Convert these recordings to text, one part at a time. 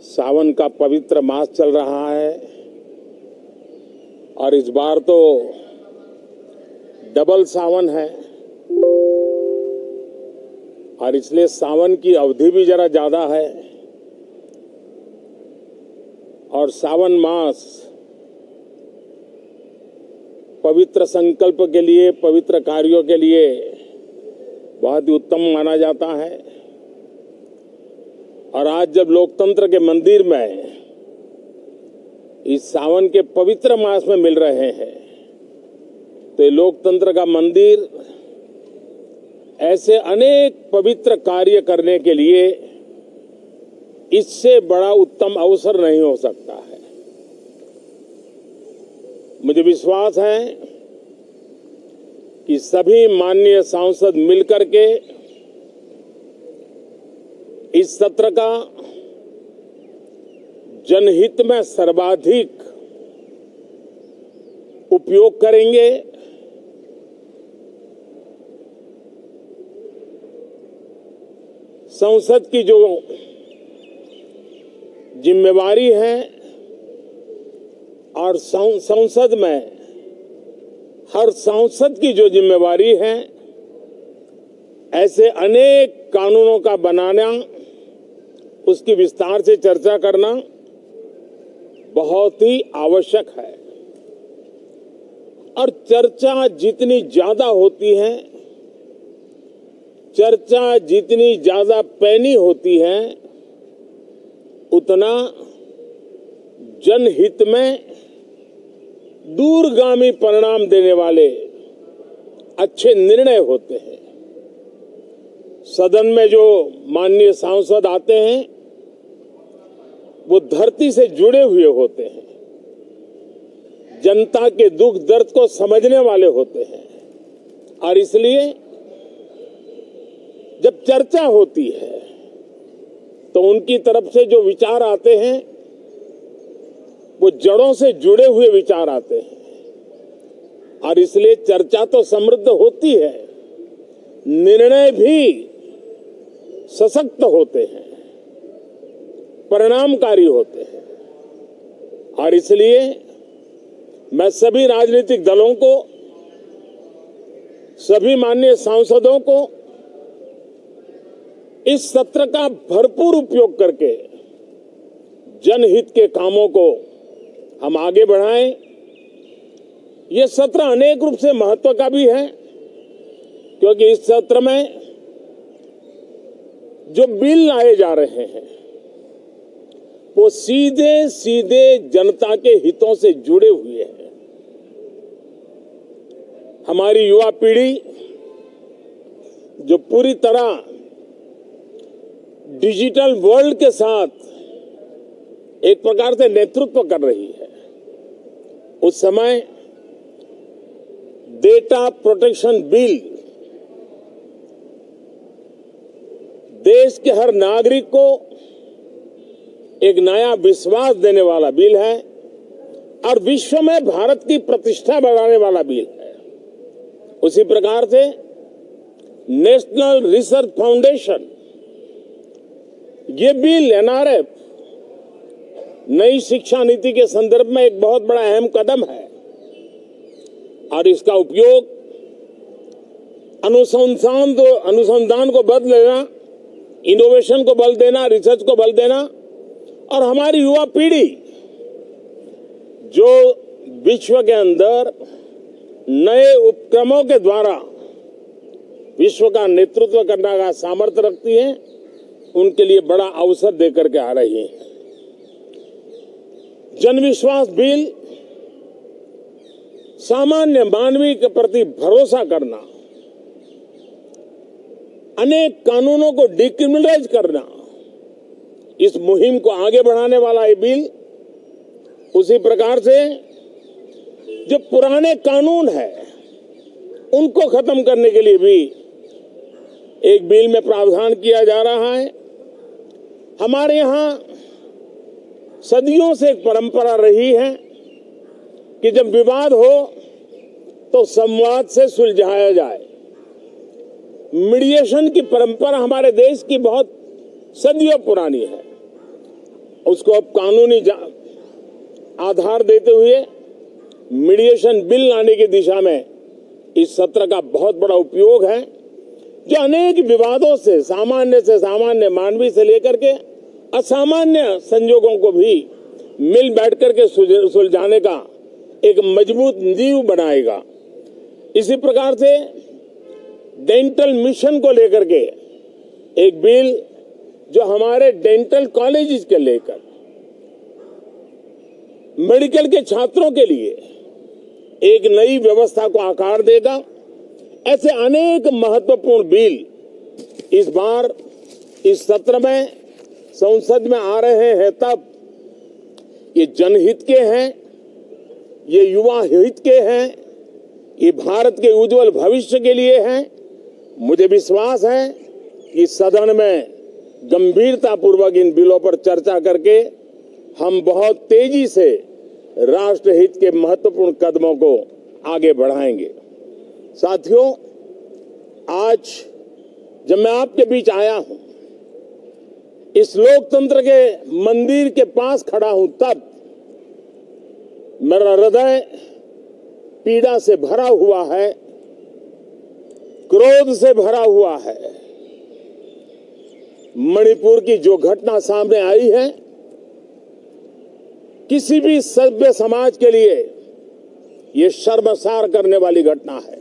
सावन का पवित्र मास चल रहा है और इस बार तो डबल सावन है और इसलिए सावन की अवधि भी जरा ज्यादा है और सावन मास पवित्र संकल्प के लिए, पवित्र कार्यों के लिए बहुत ही उत्तम माना जाता है। और आज जब लोकतंत्र के मंदिर में इस सावन के पवित्र मास में मिल रहे हैं तो ये लोकतंत्र का मंदिर ऐसे अनेक पवित्र कार्य करने के लिए इससे बड़ा उत्तम अवसर नहीं हो सकता है। मुझे विश्वास है कि सभी माननीय सांसद मिलकर के इस सत्र का जनहित में सर्वाधिक उपयोग करेंगे। संसद की जो जिम्मेवारी है और संसद में हर सांसद की जो जिम्मेवारी है, ऐसे अनेक कानूनों का बनाना, उसकी विस्तार से चर्चा करना बहुत ही आवश्यक है। और चर्चा जितनी ज्यादा होती है, चर्चा जितनी ज्यादा पैनी होती है, उतना जनहित में दूरगामी परिणाम देने वाले अच्छे निर्णय होते हैं। सदन में जो माननीय सांसद आते हैं वो धरती से जुड़े हुए होते हैं, जनता के दुख दर्द को समझने वाले होते हैं और इसलिए जब चर्चा होती है तो उनकी तरफ से जो विचार आते हैं वो जड़ों से जुड़े हुए विचार आते हैं और इसलिए चर्चा तो समृद्ध होती है, निर्णय भी सशक्त होते हैं, परिणामकारी होते हैं। और इसलिए मैं सभी राजनीतिक दलों को, सभी माननीय सांसदों को इस सत्र का भरपूर उपयोग करके जनहित के कामों को हम आगे बढ़ाएं। ये सत्र अनेक रूप से महत्व का भी है क्योंकि इस सत्र में जो बिल लाए जा रहे हैं वो सीधे सीधे जनता के हितों से जुड़े हुए हैं। हमारी युवा पीढ़ी जो पूरी तरह डिजिटल वर्ल्ड के साथ एक प्रकार से नेतृत्व कर रही है, उस समय डेटा प्रोटेक्शन बिल देश के हर नागरिक को एक नया विश्वास देने वाला बिल है और विश्व में भारत की प्रतिष्ठा बढ़ाने वाला बिल है। उसी प्रकार से नेशनल रिसर्च फाउंडेशन, ये बिल एनआरएफ नई शिक्षा नीति के संदर्भ में एक बहुत बड़ा अहम कदम है और इसका उपयोग अनुसंधान को बल देना, इनोवेशन को बल देना, रिसर्च को बल देना और हमारी युवा पीढ़ी जो विश्व के अंदर नए उपक्रमों के द्वारा विश्व का नेतृत्व करने का सामर्थ्य रखती है, उनके लिए बड़ा अवसर देकर के आ रही है। जनविश्वास बिल सामान्य मानवीय के प्रति भरोसा करना, अनेक कानूनों को डिक्रिमिनलाइज करना, इस मुहिम को आगे बढ़ाने वाला ये बिल। उसी प्रकार से जो पुराने कानून है उनको खत्म करने के लिए भी एक बिल में प्रावधान किया जा रहा है। हमारे यहाँ सदियों से एक परंपरा रही है कि जब विवाद हो तो संवाद से सुलझाया जाए। मीडिएशन की परंपरा हमारे देश की बहुत सदियों पुरानी है उसको अब कानूनी आधार देते हुए मीडिएशन बिल लाने की दिशा में इस सत्र का बहुत बड़ा उपयोग है, जो अनेक विवादों से सामान्य मानवीय से लेकर के असामान्य संजोगों को भी मिल बैठ करके सुलझाने का एक मजबूत नींव बनाएगा। इसी प्रकार से डेंटल मिशन को लेकर के एक बिल जो हमारे डेंटल कॉलेजेस के लेकर मेडिकल के छात्रों के लिए एक नई व्यवस्था को आकार देगा। ऐसे अनेक महत्वपूर्ण बिल इस बार इस सत्र में संसद में आ रहे हैं। तब ये जनहित के हैं, ये युवा हित के हैं, ये भारत के उज्जवल भविष्य के लिए हैं। मुझे विश्वास है कि सदन में गंभीरता पूर्वक इन बिलों पर चर्चा करके हम बहुत तेजी से राष्ट्रहित के महत्वपूर्ण कदमों को आगे बढ़ाएंगे। साथियों, आज जब मैं आपके बीच आया हूं, इस लोकतंत्र के मंदिर के पास खड़ा हूं, तब मेरा हृदय पीड़ा से भरा हुआ है, क्रोध से भरा हुआ है। मणिपुर की जो घटना सामने आई है, किसी भी सभ्य समाज के लिए ये शर्मसार करने वाली घटना है।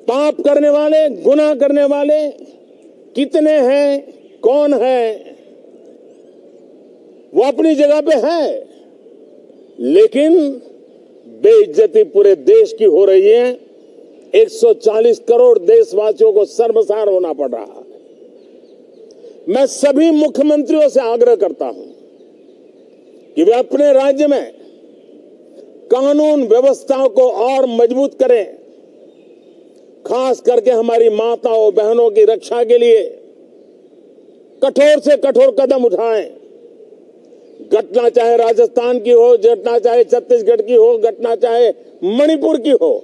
पाप करने वाले, गुनाह करने वाले कितने हैं, कौन है, वो अपनी जगह पे है, लेकिन बेइज्जती पूरे देश की हो रही है। 140 करोड़ देशवासियों को शर्मसार होना पड़ रहा है। मैं सभी मुख्यमंत्रियों से आग्रह करता हूं कि वे अपने राज्य में कानून व्यवस्था को और मजबूत करें, खास करके हमारी माताओं बहनों की रक्षा के लिए कठोर से कठोर कदम उठाएं। घटना चाहे राजस्थान की हो, घटना चाहे छत्तीसगढ़ की हो, घटना चाहे मणिपुर की हो,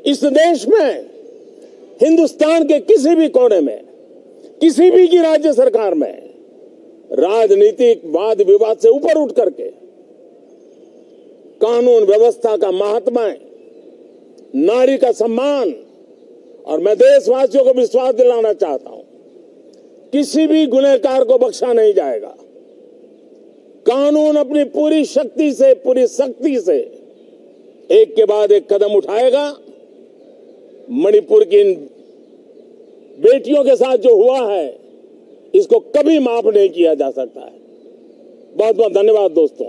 इस देश में, हिंदुस्तान के किसी भी कोने में, किसी भी की राज्य सरकार में राजनीतिक वाद विवाद से ऊपर उठ करके कानून व्यवस्था का महात्मा, नारी का सम्मान, और मैं देशवासियों को विश्वास दिलाना चाहता हूं, किसी भी गुनहगार को बख्शा नहीं जाएगा। कानून अपनी पूरी शक्ति से, पूरी सख्ती से एक के बाद एक कदम उठाएगा। मणिपुर की इन बेटियों के साथ जो हुआ है, इसको कभी माफ नहीं किया जा सकता है। बहुत बहुत धन्यवाद दोस्तों।